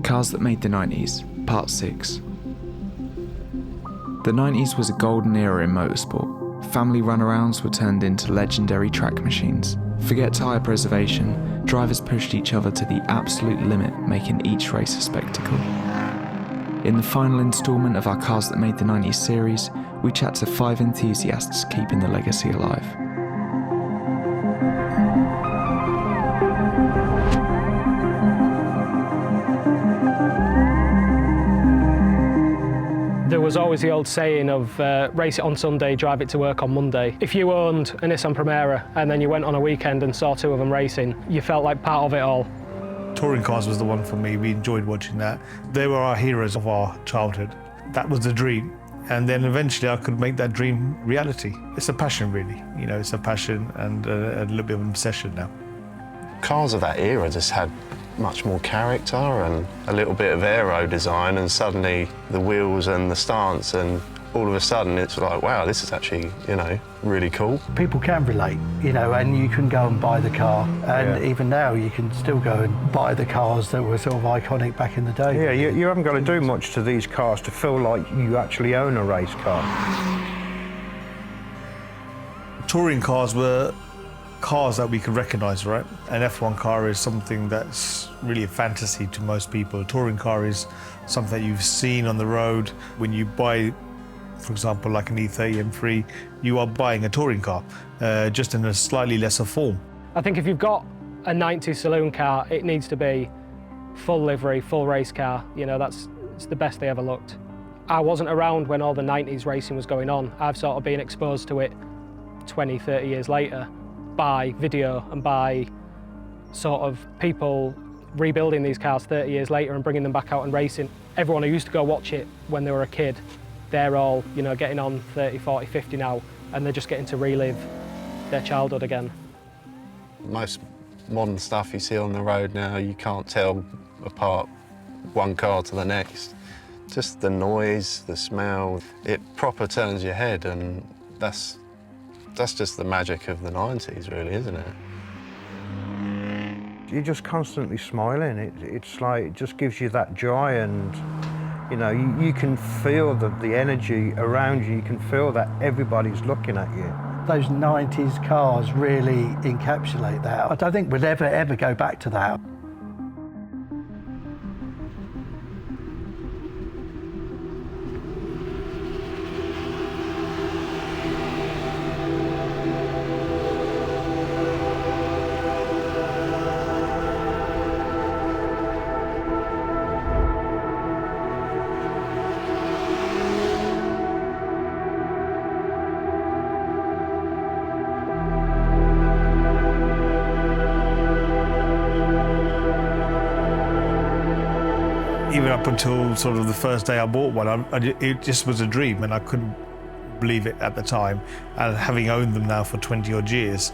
Cars that made the 90s, Part 6. The 90s was a golden era in motorsport. Family runarounds were turned into legendary track machines. Forget tyre preservation, drivers pushed each other to the absolute limit, making each race a spectacle. In the final instalment of our Cars That Made the 90s series, we chat to 5 enthusiasts keeping the legacy alive. There was always the old saying of race it on Sunday, drive it to work on Monday. If you owned a Nissan Primera and then you went on a weekend and saw 2 of them racing, you felt like part of it all. Touring cars was the one for me. We enjoyed watching that. They were our heroes of our childhood. That was the dream. And then eventually I could make that dream reality. It's a passion, really. You know, it's a passion and a little bit of an obsession now. Cars of that era just had much more character and a little bit of aero design, and suddenly the wheels and the stance, and all of a sudden it's like, wow, this is actually, you know, really cool. People can relate, you know, and you can go and buy the car, and even now you can still go and buy the cars that were sort of iconic back in the day. Yeah, you haven't got to do much to these cars to feel like you actually own a race car. Touring cars were cars that we could recognise, right? An F1 car is something that's really a fantasy to most people. A touring car is something that you've seen on the road. When you buy, for example, like an E30 M3, you are buying a touring car, just in a slightly lesser form. I think if you've got a 90s saloon car, it needs to be full livery, full race car. You know, it's the best they ever looked. I wasn't around when all the 90s racing was going on. I've sort of been exposed to it 20, 30 years later by video and by sort of people rebuilding these cars 30 years later and bringing them back out and racing. Everyone who used to go watch it when they were a kid, they're all, you know, getting on 30, 40, 50 now, and they're just getting to relive their childhood again. Most modern stuff you see on the road now, you can't tell apart one car to the next. Just the noise, the smell, it proper turns your head, and that's just the magic of the 90s, really, isn't it? You're just constantly smiling. It's like, it just gives you that joy, and you know, you can feel the energy around you. You can feel that everybody's looking at you. Those 90s cars really encapsulate that. I don't think we'll ever go back to that. Even up until sort of the first day I bought one, it just was a dream, and I couldn't believe it at the time. And having owned them now for 20 odd years,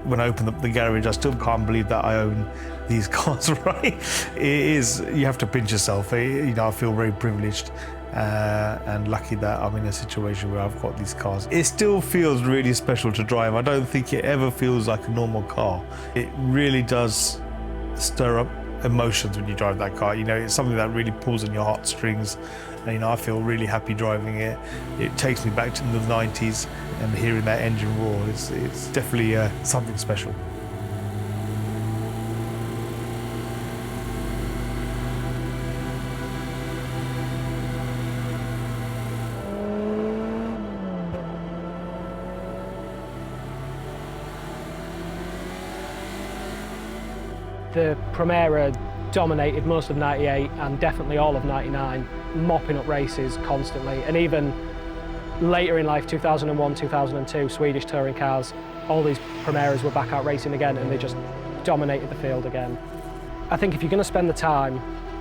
when I opened up the garage, I still can't believe that I own these cars, right? It is, you have to pinch yourself. You know, I feel very privileged and lucky that I'm in a situation where I've got these cars. It still feels really special to drive. I don't think it ever feels like a normal car. It really does stir up emotions when you drive that car. You know, it's something that really pulls on your heartstrings. And, you know, I feel really happy driving it. It takes me back to the 90s, and hearing that engine roar, it's definitely something special. The Primera dominated most of '98 and definitely all of '99, mopping up races constantly. And even later in life, 2001, 2002, Swedish touring cars, all these Primeras were back out racing again, and they just dominated the field again. I think if you're going to spend the time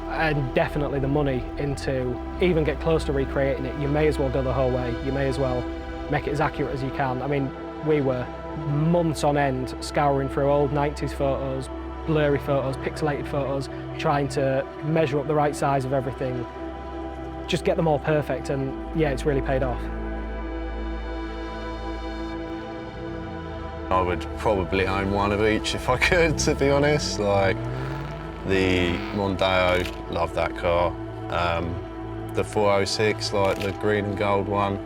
and definitely the money into even get close to recreating it, you may as well go the whole way. You may as well make it as accurate as you can. I mean, we were months on end scouring through old 90s photos, blurry photos, pixelated photos, trying to measure up the right size of everything, just get them all perfect, and yeah, it's really paid off. I would probably own one of each if I could, to be honest. Like the Mondeo, love that car. The 406, like the green and gold one,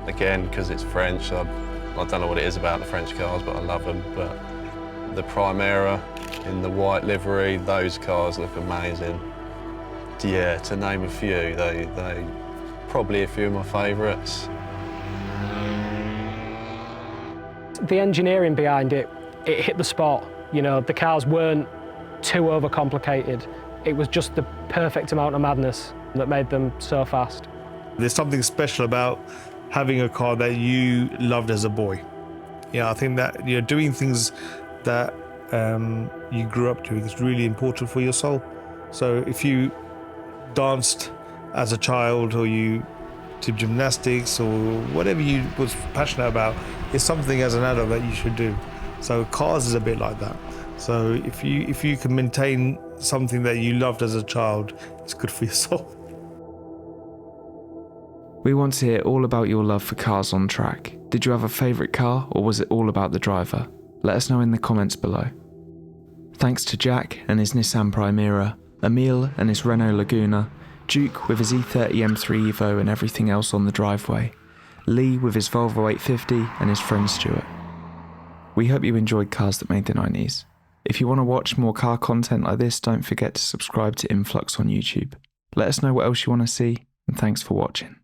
again, because it's French. I don't know what it is about the French cars, but I love them. But the Primera in the white livery, those cars look amazing. Yeah, to name a few, they probably a few of my favourites. The engineering behind it, it hit the spot. You know, the cars weren't too overcomplicated. It was just the perfect amount of madness that made them so fast. There's something special about having a car that you loved as a boy. Yeah, I think that you're doing things that you grew up doing is really important for your soul. So if you danced as a child, or you did gymnastics, or whatever you was passionate about, it's something as an adult that you should do. So cars is a bit like that. So if you can maintain something that you loved as a child, it's good for your soul. We want to hear all about your love for cars on track. Did you have a favourite car, or was it all about the driver? Let us know in the comments below. Thanks to Jack and his Nissan Primera, Emil and his Renault Laguna, Duke with his E30 M3 Evo and everything else on the driveway, Lee with his Volvo 850 and his friend Stuart. We hope you enjoyed Cars That Made the 90s. If you want to watch more car content like this, don't forget to subscribe to Influx on YouTube. Let us know what else you want to see, and thanks for watching.